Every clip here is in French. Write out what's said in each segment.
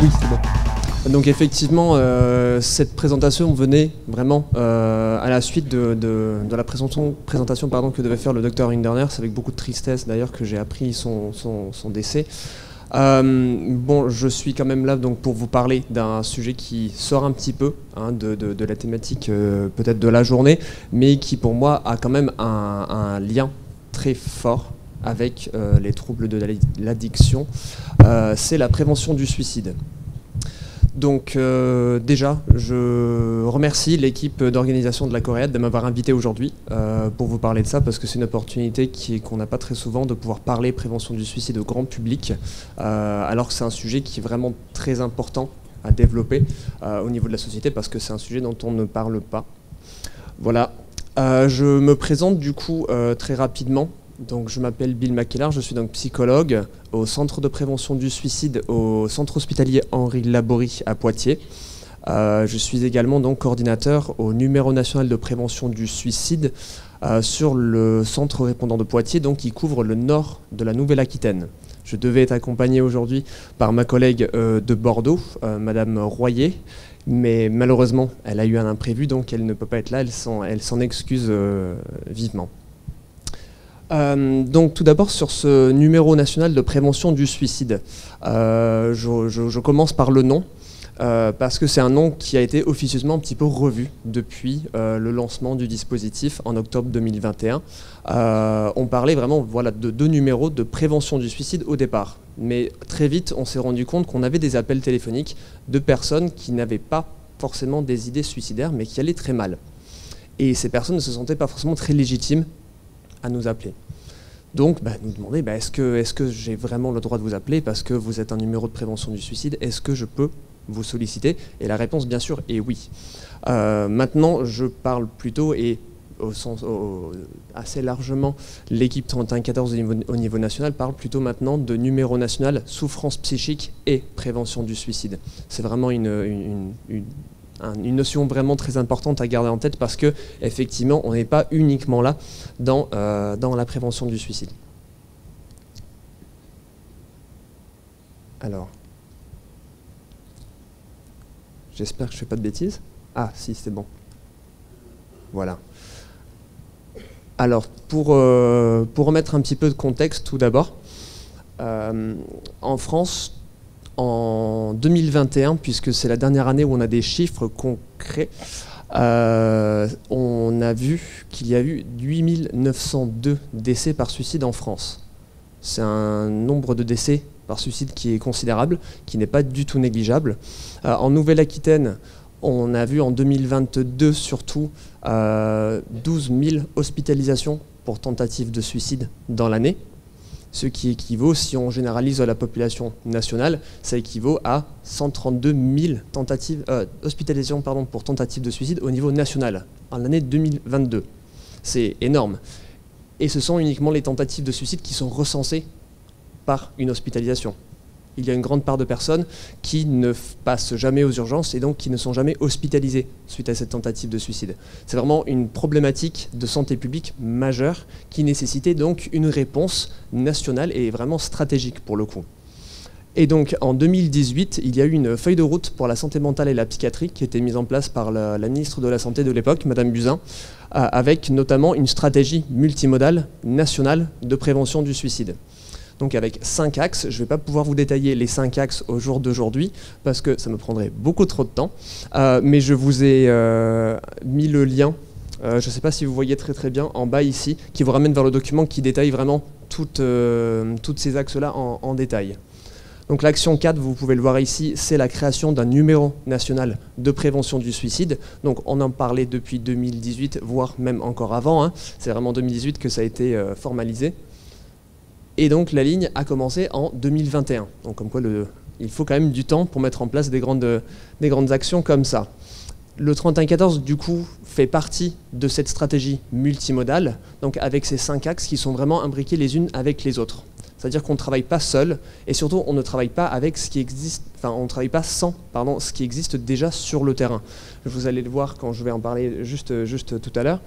Oui, c'est bon. Donc effectivement, cette présentation venait vraiment à la suite de la présentation que devait faire le docteur Hinderners. C'est avec beaucoup de tristesse d'ailleurs que j'ai appris son décès. Bon, je suis quand même là donc, pour vous parler d'un sujet qui sort un petit peu de la thématique peut-être de la journée, mais qui pour moi a quand même un lien très fort avec les troubles de l'addiction. C'est la prévention du suicide. Donc déjà, je remercie l'équipe d'organisation de la Coréade de m'avoir invité aujourd'hui pour vous parler de ça, parce que c'est une opportunité qu'on n'a pas très souvent de pouvoir parler prévention du suicide au grand public, alors que c'est un sujet qui est vraiment très important à développer au niveau de la société, parce que c'est un sujet dont on ne parle pas. Voilà, je me présente du coup très rapidement. Donc, je m'appelle Bill McKellar, je suis donc psychologue au Centre de prévention du suicide, au Centre hospitalier Henri Laborie à Poitiers. Je suis également donc coordinateur au numéro national de prévention du suicide sur le centre répondant de Poitiers, donc qui couvre le nord de la Nouvelle-Aquitaine. Je devais être accompagné aujourd'hui par ma collègue de Bordeaux, Madame Royer, mais malheureusement, elle a eu un imprévu, donc elle ne peut pas être là, elle s'en excuse vivement. Donc tout d'abord sur ce numéro national de prévention du suicide, je commence par le nom, parce que c'est un nom qui a été officieusement un petit peu revu depuis le lancement du dispositif en octobre 2021. On parlait vraiment de 2 numéros de prévention du suicide au départ, mais très vite on s'est rendu compte qu'on avait des appels téléphoniques de personnes qui n'avaient pas forcément des idées suicidaires mais qui allaient très mal. Et ces personnes ne se sentaient pas forcément très légitimes à nous appeler. Donc, nous demander, est-ce que j'ai vraiment le droit de vous appeler parce que vous êtes un numéro de prévention du suicide? Est-ce que je peux vous solliciter? Et la réponse, bien sûr, est oui. Maintenant, je parle plutôt, et assez largement, l'équipe 3114 au niveau national parle plutôt maintenant de numéro national souffrance psychique et prévention du suicide. C'est vraiment une notion vraiment très importante à garder en tête, parce que effectivement on n'est pas uniquement là dans la prévention du suicide. Alors, j'espère que je ne fais pas de bêtises. Ah si, c'est bon. Voilà. Alors, pour remettre un petit peu de contexte tout d'abord, en France, en 2021, puisque c'est la dernière année où on a des chiffres concrets, on a vu qu'il y a eu 8902 décès par suicide en France. C'est un nombre de décès par suicide qui est considérable, qui n'est pas du tout négligeable. En Nouvelle-Aquitaine, on a vu en 2022 surtout 12 000 hospitalisations pour tentative de suicide dans l'année. Ce qui équivaut, si on généralise la population nationale, ça équivaut à 132 000 hospitalisations pour tentatives de suicide au niveau national, en l'année 2022. C'est énorme. Et ce sont uniquement les tentatives de suicide qui sont recensées par une hospitalisation. Il y a une grande part de personnes qui ne passent jamais aux urgences et donc qui ne sont jamais hospitalisées suite à cette tentative de suicide. C'est vraiment une problématique de santé publique majeure qui nécessitait donc une réponse nationale et vraiment stratégique pour le coup. Et donc en 2018, il y a eu une feuille de route pour la santé mentale et la psychiatrie qui a été mise en place par la ministre de la Santé de l'époque, Madame Buzyn, avec notamment une stratégie multimodale nationale de prévention du suicide. Donc avec 5 axes, je ne vais pas pouvoir vous détailler les 5 axes au jour d'aujourd'hui parce que ça me prendrait beaucoup trop de temps, mais je vous ai mis le lien, je ne sais pas si vous voyez très bien en bas ici, qui vous ramène vers le document qui détaille vraiment toutes ces axes-là en détail. Donc l'action 4, vous pouvez le voir ici, c'est la création d'un numéro national de prévention du suicide. Donc on en parlait depuis 2018, voire même encore avant, c'est vraiment en 2018 que ça a été formalisé. Et donc la ligne a commencé en 2021. Donc comme quoi il faut quand même du temps pour mettre en place des grandes actions comme ça. Le 3114 du coup fait partie de cette stratégie multimodale, donc avec ces 5 axes qui sont vraiment imbriqués les unes avec les autres. C'est-à-dire qu'on ne travaille pas seul, et surtout on ne travaille pas avec ce qui existe, enfin on ne travaille pas sans, ce qui existe déjà sur le terrain. Vous allez le voir quand je vais en parler juste tout à l'heure.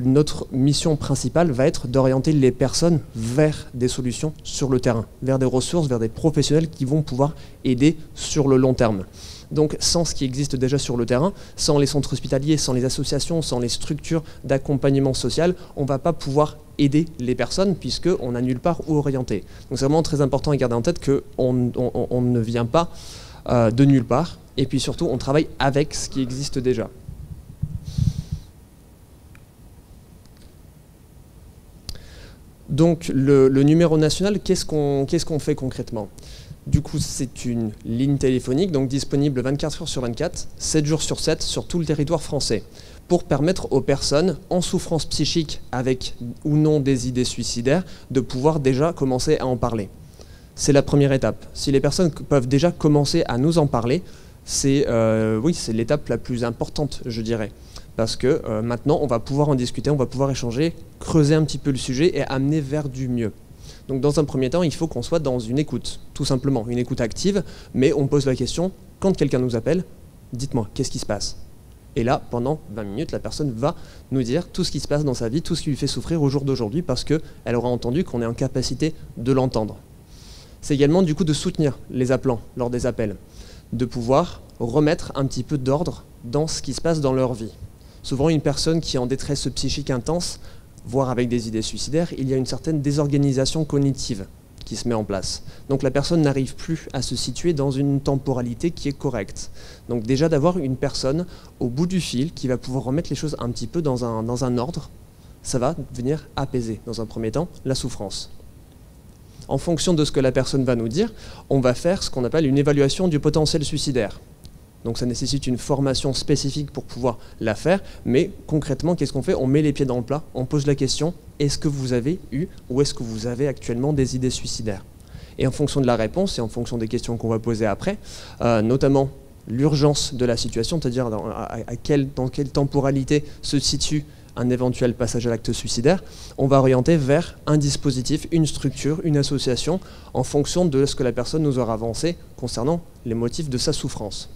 Notre mission principale va être d'orienter les personnes vers des solutions sur le terrain, vers des ressources, vers des professionnels qui vont pouvoir aider sur le long terme. Donc sans ce qui existe déjà sur le terrain, sans les centres hospitaliers, sans les associations, sans les structures d'accompagnement social, on ne va pas pouvoir aider les personnes puisqu'on n'a nulle part où orienter. Donc c'est vraiment très important à garder en tête qu'on ne vient pas de nulle part et puis surtout on travaille avec ce qui existe déjà. Donc le numéro national, qu'est-ce qu'on fait concrètement ? Du coup, c'est une ligne téléphonique, donc disponible 24 heures sur 24, 7 jours sur 7, sur tout le territoire français, pour permettre aux personnes en souffrance psychique, avec ou non des idées suicidaires, de pouvoir déjà commencer à en parler. C'est la première étape. Si les personnes peuvent déjà commencer à nous en parler, c'est l'étape la plus importante, je dirais. Parce que maintenant, on va pouvoir en discuter, on va pouvoir échanger, creuser un petit peu le sujet et amener vers du mieux. Donc dans un premier temps, il faut qu'on soit dans une écoute, tout simplement, une écoute active, mais on pose la question, quand quelqu'un nous appelle, dites-moi, qu'est-ce qui se passe ? Et là, pendant 20 minutes, la personne va nous dire tout ce qui se passe dans sa vie, tout ce qui lui fait souffrir au jour d'aujourd'hui, parce qu'elle aura entendu qu'on est en capacité de l'entendre. C'est également du coup de soutenir les appelants lors des appels, de pouvoir remettre un petit peu d'ordre dans ce qui se passe dans leur vie. Souvent, une personne qui est en détresse psychique intense, voire avec des idées suicidaires, il y a une certaine désorganisation cognitive qui se met en place. Donc la personne n'arrive plus à se situer dans une temporalité qui est correcte. Donc déjà d'avoir une personne au bout du fil qui va pouvoir remettre les choses un petit peu dans un ordre, ça va venir apaiser, dans un premier temps, la souffrance. En fonction de ce que la personne va nous dire, on va faire ce qu'on appelle une évaluation du potentiel suicidaire. Donc ça nécessite une formation spécifique pour pouvoir la faire, mais concrètement, qu'est-ce qu'on fait ? On met les pieds dans le plat, on pose la question, est-ce que vous avez eu ou est-ce que vous avez actuellement des idées suicidaires ? Et en fonction de la réponse et en fonction des questions qu'on va poser après, notamment l'urgence de la situation, c'est-à-dire dans quelle temporalité se situe un éventuel passage à l'acte suicidaire, on va orienter vers un dispositif, une structure, une association, en fonction de ce que la personne nous aura avancé concernant les motifs de sa souffrance.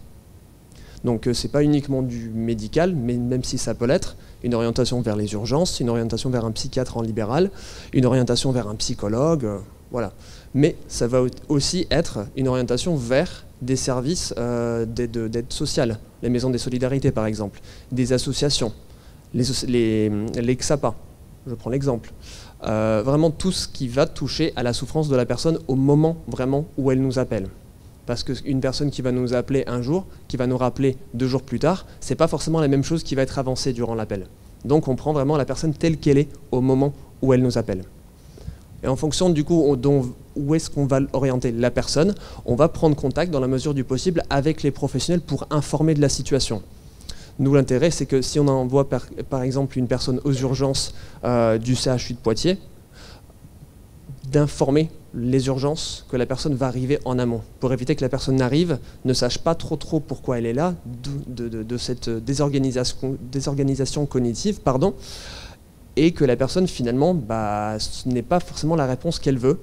Donc ce n'est pas uniquement du médical, mais même si ça peut l'être, une orientation vers les urgences, une orientation vers un psychiatre en libéral, une orientation vers un psychologue, voilà. Mais ça va aussi être une orientation vers des services d'aide sociale, les maisons des solidarités par exemple, des associations, les XAPA, je prends l'exemple. Vraiment tout ce qui va toucher à la souffrance de la personne au moment vraiment où elle nous appelle. Parce qu'une personne qui va nous appeler un jour, qui va nous rappeler 2 jours plus tard, c'est pas forcément la même chose qui va être avancée durant l'appel. Donc on prend vraiment la personne telle qu'elle est au moment où elle nous appelle. Et en fonction du coup où est-ce qu'on va orienter la personne, on va prendre contact dans la mesure du possible avec les professionnels pour informer de la situation. Nous, l'intérêt, c'est que si on envoie par exemple une personne aux urgences du CHU de Poitiers, d'informer les urgences que la personne va arriver en amont, pour éviter que la personne n'arrive, ne sache pas trop pourquoi elle est là, de cette désorganisation cognitive, et que la personne finalement ce n'est pas forcément la réponse qu'elle veut,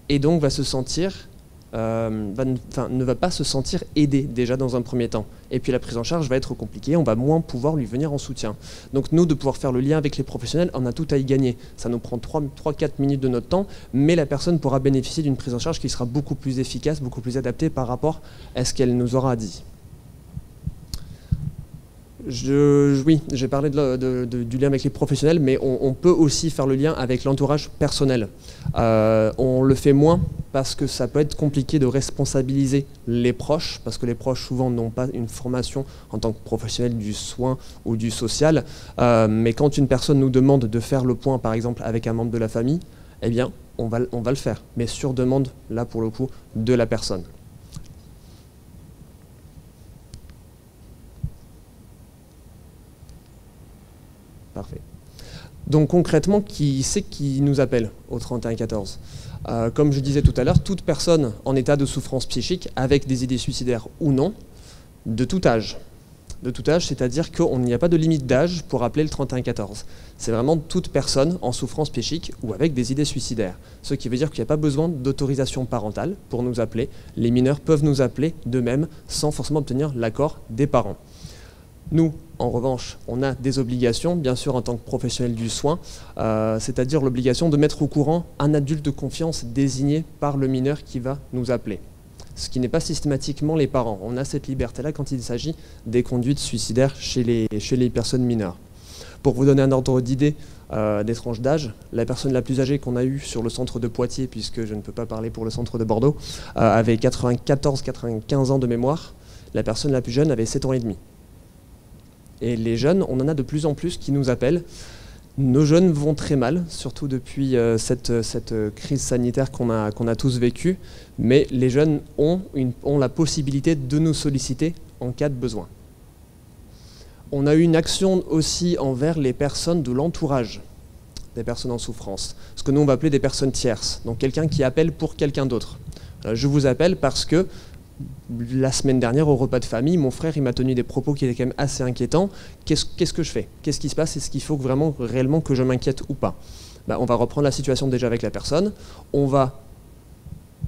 et donc va se sentir, ne va pas se sentir aidée déjà dans un premier temps. Et puis la prise en charge va être compliquée, on va moins pouvoir lui venir en soutien. Donc nous, de pouvoir faire le lien avec les professionnels, on a tout à y gagner. Ça nous prend 3-4 minutes de notre temps, mais la personne pourra bénéficier d'une prise en charge qui sera beaucoup plus efficace, beaucoup plus adaptée par rapport à ce qu'elle nous aura dit. Oui, j'ai parlé du lien avec les professionnels, mais on peut aussi faire le lien avec l'entourage personnel. On le fait moins parce que ça peut être compliqué de responsabiliser les proches, parce que les proches souvent n'ont pas une formation en tant que professionnel du soin ou du social. Mais quand une personne nous demande de faire le point, par exemple, avec un membre de la famille, eh bien, on va le faire, mais sur demande, là pour le coup, de la personne. Parfait. Donc concrètement, qui c'est qui nous appelle au 3114 ? Comme je disais tout à l'heure, toute personne en état de souffrance psychique, avec des idées suicidaires ou non, de tout âge. De tout âge, c'est-à-dire qu'il n'y a pas de limite d'âge pour appeler le 3114. C'est vraiment toute personne en souffrance psychique ou avec des idées suicidaires. Ce qui veut dire qu'il n'y a pas besoin d'autorisation parentale pour nous appeler. Les mineurs peuvent nous appeler d'eux-mêmes sans forcément obtenir l'accord des parents. Nous, en revanche, on a des obligations, bien sûr en tant que professionnels du soin, c'est-à-dire l'obligation de mettre au courant un adulte de confiance désigné par le mineur qui va nous appeler. Ce qui n'est pas systématiquement les parents. On a cette liberté-là quand il s'agit des conduites suicidaires chez les personnes mineures. Pour vous donner un ordre d'idée des tranches d'âge, la personne la plus âgée qu'on a eue sur le centre de Poitiers, puisque je ne peux pas parler pour le centre de Bordeaux, avait 94-95 ans de mémoire. La personne la plus jeune avait 7 ans et demi. Et les jeunes, on en a de plus en plus qui nous appellent. Nos jeunes vont très mal, surtout depuis cette crise sanitaire qu'on a tous vécue, mais les jeunes ont la possibilité de nous solliciter en cas de besoin. On a eu une action aussi envers les personnes de l'entourage des personnes en souffrance, ce que nous on va appeler des personnes tierces, donc quelqu'un qui appelle pour quelqu'un d'autre. Je vous appelle parce que la semaine dernière, au repas de famille, mon frère il m'a tenu des propos qui étaient quand même assez inquiétants. Qu'est-ce que je fais? Qu'est-ce qui se passe? Est-ce qu'il faut vraiment réellement que je m'inquiète ou pas? On va reprendre la situation déjà avec la personne. On va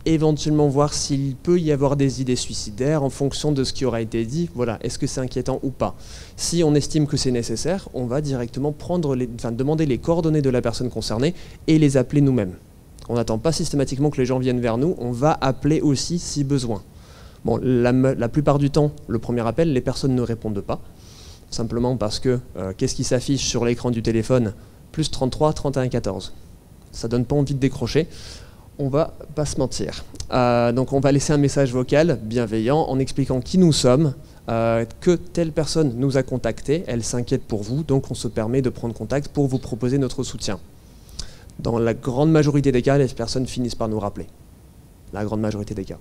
éventuellement voir s'il peut y avoir des idées suicidaires en fonction de ce qui aura été dit. Voilà, est-ce que c'est inquiétant ou pas? Si on estime que c'est nécessaire, on va directement demander les coordonnées de la personne concernée et les appeler nous-mêmes. On n'attend pas systématiquement que les gens viennent vers nous, on va appeler aussi si besoin. Bon, la plupart du temps, le premier appel, les personnes ne répondent pas, simplement parce que qu'est-ce qui s'affiche sur l'écran du téléphone? Plus 33 31 14. Ça donne pas envie de décrocher, on va pas se mentir. Donc on va laisser un message vocal bienveillant en expliquant qui nous sommes, que telle personne nous a contacté, elle s'inquiète pour vous, donc on se permet de prendre contact pour vous proposer notre soutien. Dans la grande majorité des cas, les personnes finissent par nous rappeler. La grande majorité des cas.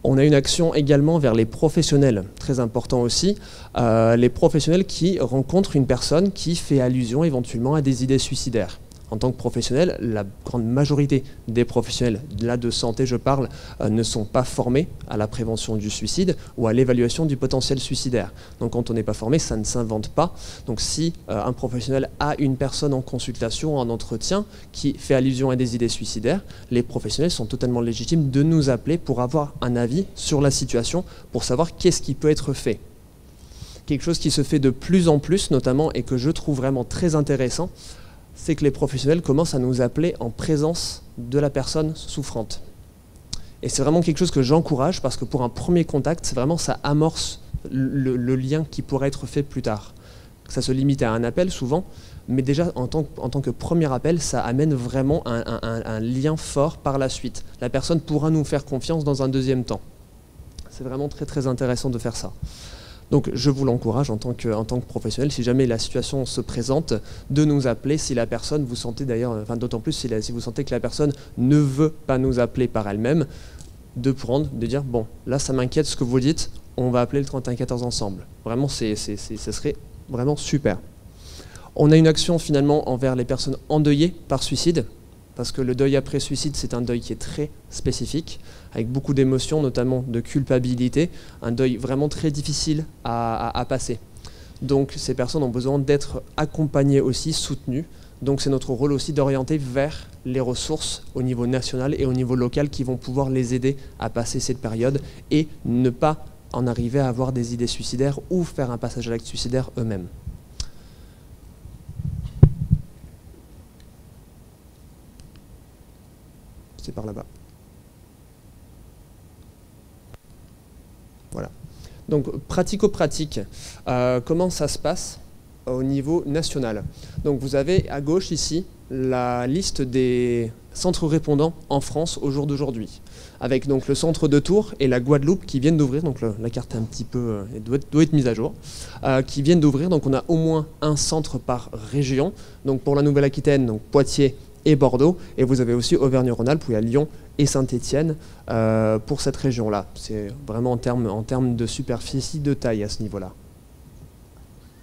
On a une action également vers les professionnels, très important aussi, les professionnels qui rencontrent une personne qui fait allusion éventuellement à des idées suicidaires. En tant que professionnel, la grande majorité des professionnels, là de santé je parle, ne sont pas formés à la prévention du suicide ou à l'évaluation du potentiel suicidaire. Donc quand on n'est pas formé, ça ne s'invente pas. Donc si un professionnel a une personne en consultation, en entretien, qui fait allusion à des idées suicidaires, les professionnels sont totalement légitimes de nous appeler pour avoir un avis sur la situation, pour savoir qu'est-ce qui peut être fait. Quelque chose qui se fait de plus en plus, notamment, et que je trouve vraiment très intéressant, c'est que les professionnels commencent à nous appeler en présence de la personne souffrante. Et c'est vraiment quelque chose que j'encourage parce que pour un premier contact, c'est vraiment ça amorce le lien qui pourrait être fait plus tard. Ça se limite à un appel souvent, mais déjà en tant que premier appel, ça amène vraiment un lien fort par la suite. La personne pourra nous faire confiance dans un deuxième temps. C'est vraiment très très intéressant de faire ça. Donc je vous l'encourage en tant que professionnel, si jamais la situation se présente, de nous appeler si la personne, vous sentez d'ailleurs, enfin d'autant plus si vous sentez que la personne ne veut pas nous appeler par elle-même, de dire bon, là ça m'inquiète ce que vous dites, on va appeler le 3114 ensemble. Vraiment, ce serait vraiment super. On a une action finalement envers les personnes endeuillées par suicide, parce que le deuil après suicide, c'est un deuil qui est très spécifique, avec beaucoup d'émotions, notamment de culpabilité, un deuil vraiment très difficile à passer. Donc ces personnes ont besoin d'être accompagnées aussi, soutenues. Donc c'est notre rôle aussi d'orienter vers les ressources au niveau national et au niveau local qui vont pouvoir les aider à passer cette période et ne pas en arriver à avoir des idées suicidaires ou faire un passage à l'acte suicidaire eux-mêmes. C'est par là-bas. Voilà. Donc, pratico-pratique, comment ça se passe au niveau national? Donc, vous avez à gauche ici la liste des centres répondants en France au jour d'aujourd'hui, avec donc le centre de Tours et la Guadeloupe qui viennent d'ouvrir, donc la carte est un petit peu, doit être mise à jour, qui viennent d'ouvrir, donc on a au moins un centre par région, donc pour la Nouvelle-Aquitaine, donc Poitiers et Bordeaux, et vous avez aussi Auvergne-Rhône-Alpes où il y a Lyon et Saint-Étienne pour cette région-là. C'est vraiment en termes de superficie, de taille à ce niveau-là.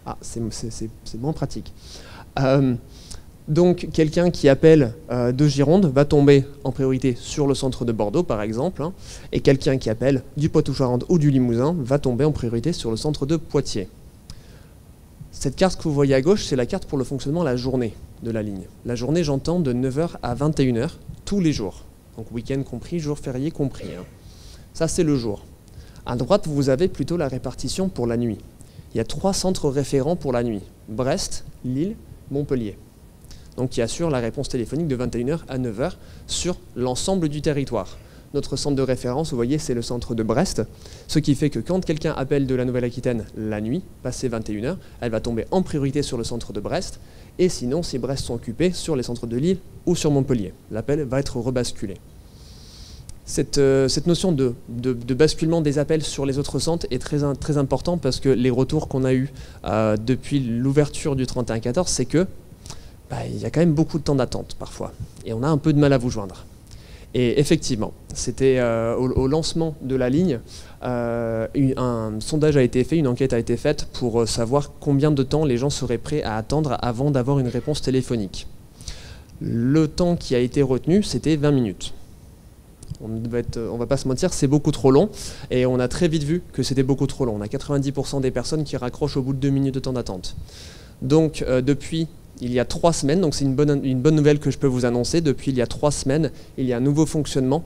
Ah, c'est moins pratique. Donc quelqu'un qui appelle de Gironde va tomber en priorité sur le centre de Bordeaux par exemple, hein, et quelqu'un qui appelle du Poitou-Charentes ou du Limousin va tomber en priorité sur le centre de Poitiers. Cette carte que vous voyez à gauche, c'est la carte pour le fonctionnement la journée de la ligne. La journée, j'entends de 9 h à 21 h tous les jours, donc week-end compris, jour férié compris. Hein. Ça c'est le jour. À droite, vous avez plutôt la répartition pour la nuit. Il y a 3 centres référents pour la nuit, Brest, Lille, Montpellier. Donc qui assure la réponse téléphonique de 21 h à 9 h sur l'ensemble du territoire. Notre centre de référence, vous voyez, c'est le centre de Brest, ce qui fait que quand quelqu'un appelle de la Nouvelle-Aquitaine la nuit, passé 21 h, elle va tomber en priorité sur le centre de Brest, et sinon, si Brest sont occupés, sur les centres de Lille ou sur Montpellier. L'appel va être rebasculé. Cette notion de basculement des appels sur les autres centres est très important parce que les retours qu'on a eus depuis l'ouverture du 3114, c'est que il y a quand même beaucoup de temps d'attente parfois, et on a un peu de mal à vous joindre. Et effectivement, c'était au lancement de la ligne, un sondage a été fait, une enquête a été faite pour savoir combien de temps les gens seraient prêts à attendre avant d'avoir une réponse téléphonique. Le temps qui a été retenu, c'était 20 minutes. On ne va pas se mentir, c'est beaucoup trop long, et on a très vite vu que c'était beaucoup trop long. On a 90% des personnes qui raccrochent au bout de 2 minutes de temps d'attente. Donc depuis il y a 3 semaines, donc c'est une bonne nouvelle que je peux vous annoncer, depuis il y a 3 semaines, il y a un nouveau fonctionnement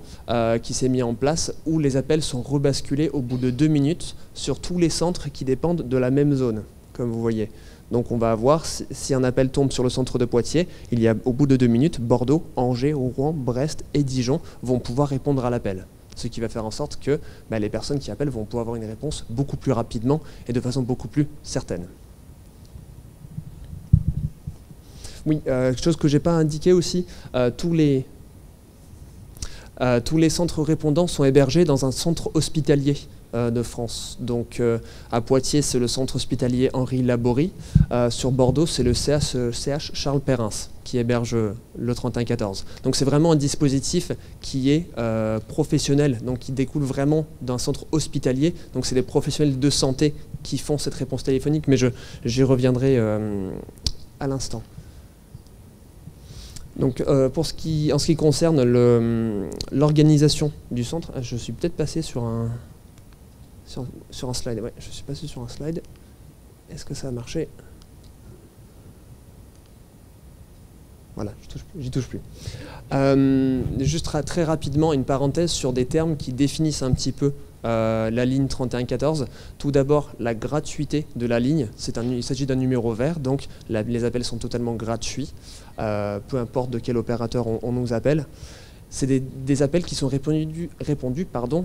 qui s'est mis en place où les appels sont rebasculés au bout de 2 minutes sur tous les centres qui dépendent de la même zone, comme vous voyez. Donc on va avoir, si un appel tombe sur le centre de Poitiers, il y a au bout de 2 minutes, Bordeaux, Angers, Rouen, Brest et Dijon vont pouvoir répondre à l'appel. Ce qui va faire en sorte que les personnes qui appellent vont pouvoir avoir une réponse beaucoup plus rapidement et de façon beaucoup plus certaine. Oui, chose que je n'ai pas indiqué aussi, tous les centres répondants sont hébergés dans un centre hospitalier de France. Donc à Poitiers, c'est le centre hospitalier Henri Laborie. Sur Bordeaux, c'est le CH Charles Perrins qui héberge le 3114. Donc c'est vraiment un dispositif qui est professionnel, donc qui découle vraiment d'un centre hospitalier. Donc c'est des professionnels de santé qui font cette réponse téléphonique, mais j'y reviendrai à l'instant. Donc en ce qui concerne l'organisation du centre, je suis peut-être passé sur un slide. Ouais, je suis passé sur un slide. Est-ce que ça a marché? Voilà, j'y touche plus. Juste très rapidement, une parenthèse sur des termes qui définissent un petit peu la ligne 3114. Tout d'abord, la gratuité de la ligne. Il s'agit d'un numéro vert, donc les appels sont totalement gratuits, peu importe de quel opérateur on nous appelle. C'est des appels qui sont répondus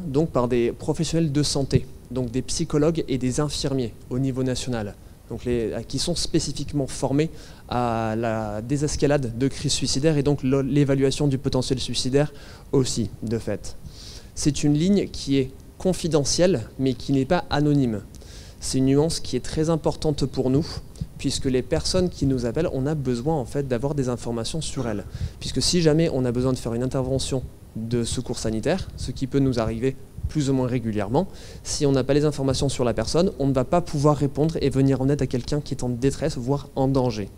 donc par des professionnels de santé, donc des psychologues et des infirmiers au niveau national, donc qui sont spécifiquement formés à la désescalade de crises suicidaires et donc l'évaluation du potentiel suicidaire aussi, de fait. C'est une ligne qui est confidentielle, mais qui n'est pas anonyme. C'est une nuance qui est très importante pour nous, puisque les personnes qui nous appellent, on a besoin en fait d'avoir des informations sur elles. Puisque si jamais on a besoin de faire une intervention de secours sanitaire, ce qui peut nous arriver plus ou moins régulièrement, si on n'a pas les informations sur la personne, on ne va pas pouvoir répondre et venir en aide à quelqu'un qui est en détresse, voire en danger.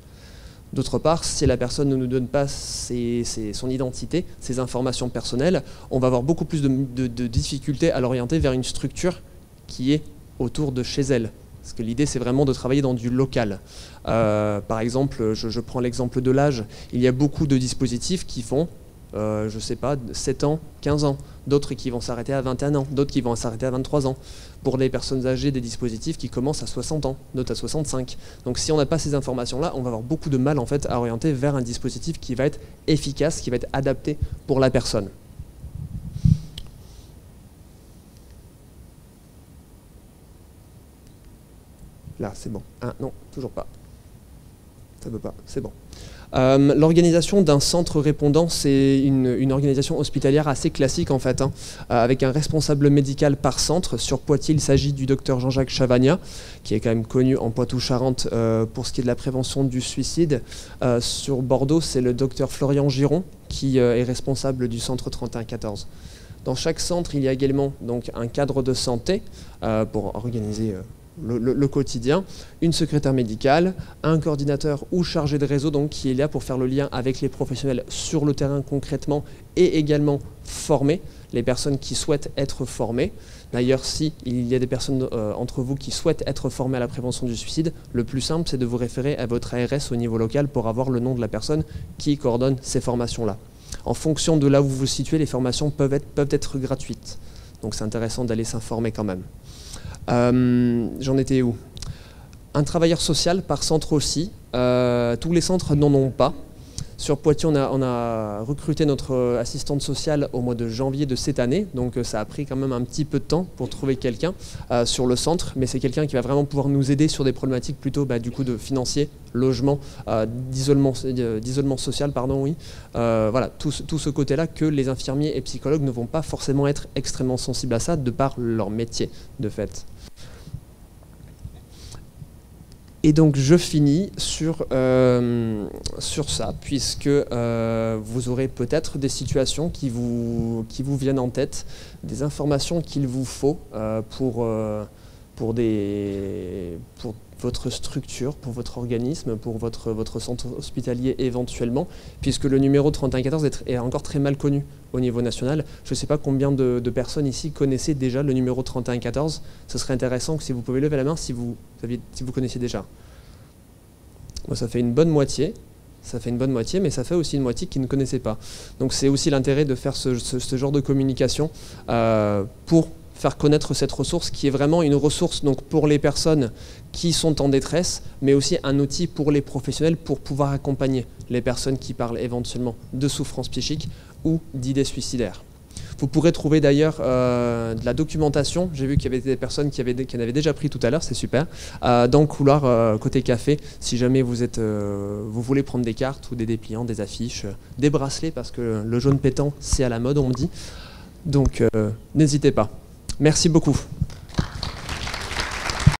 D'autre part, si la personne ne nous donne pas son identité, ses informations personnelles, on va avoir beaucoup plus de difficultés à l'orienter vers une structure qui est autour de chez elle. Parce que l'idée, c'est vraiment de travailler dans du local. Par exemple, je prends l'exemple de l'âge. Il y a beaucoup de dispositifs qui font, je ne sais pas, 7 ans, 15 ans. D'autres qui vont s'arrêter à 21 ans, d'autres qui vont s'arrêter à 23 ans. Pour les personnes âgées, des dispositifs qui commencent à 60 ans, d'autres à 65. Donc si on n'a pas ces informations-là, on va avoir beaucoup de mal en fait, à orienter vers un dispositif qui va être efficace, qui va être adapté pour la personne. Là, c'est bon. Ah non, toujours pas. Ça ne veut pas, c'est bon. L'organisation d'un centre répondant, c'est une organisation hospitalière assez classique en fait, avec un responsable médical par centre. Sur Poitiers, il s'agit du docteur Jean-Jacques Chavagna, qui est quand même connu en Poitou-Charentes pour ce qui est de la prévention du suicide. Sur Bordeaux, c'est le docteur Florian Giron, qui est responsable du centre 3114. Dans chaque centre, il y a également donc, un cadre de santé pour organiser le quotidien, une secrétaire médicale, un coordinateur ou chargé de réseau donc, qui est là pour faire le lien avec les professionnels sur le terrain concrètement et également former les personnes qui souhaitent être formées. D'ailleurs, si il y a des personnes entre vous qui souhaitent être formées à la prévention du suicide, le plus simple, c'est de vous référer à votre ARS au niveau local pour avoir le nom de la personne qui coordonne ces formations-là. En fonction de là où vous vous situez, les formations peuvent être gratuites. Donc c'est intéressant d'aller s'informer quand même. J'en étais où? Un travailleur social par centre aussi. Tous les centres n'en ont pas. Sur Poitiers, on a recruté notre assistante sociale au mois de janvier de cette année, donc ça a pris quand même un petit peu de temps pour trouver quelqu'un sur le centre, mais c'est quelqu'un qui va vraiment pouvoir nous aider sur des problématiques plutôt du coup de financier, logement, d'isolement social, pardon, oui. Voilà, tout ce côté-là que les infirmiers et psychologues ne vont pas forcément être extrêmement sensibles à ça de par leur métier de fait. Et donc je finis sur ça, puisque vous aurez peut-être des situations qui vous viennent en tête, des informations qu'il vous faut pour votre structure, pour votre organisme, pour votre centre hospitalier éventuellement, puisque le numéro 3114 est encore très mal connu au niveau national. Je ne sais pas combien de personnes ici connaissaient déjà le numéro 3114. Ce serait intéressant que si vous pouvez lever la main si vous connaissiez déjà. Bon, ça fait une bonne moitié, mais ça fait aussi une moitié qui ne connaissait pas. Donc c'est aussi l'intérêt de faire ce genre de communication pour faire connaître cette ressource qui est vraiment une ressource donc, pour les personnes qui sont en détresse, mais aussi un outil pour les professionnels pour pouvoir accompagner les personnes qui parlent éventuellement de souffrance psychique ou d'idées suicidaires. Vous pourrez trouver d'ailleurs de la documentation, j'ai vu qu'il y avait des personnes qui en avaient déjà pris tout à l'heure, c'est super, dans le couloir côté café, si jamais vous voulez prendre des cartes ou des dépliants, des affiches, des bracelets, parce que le jaune pétant c'est à la mode on me dit, donc n'hésitez pas. Merci beaucoup.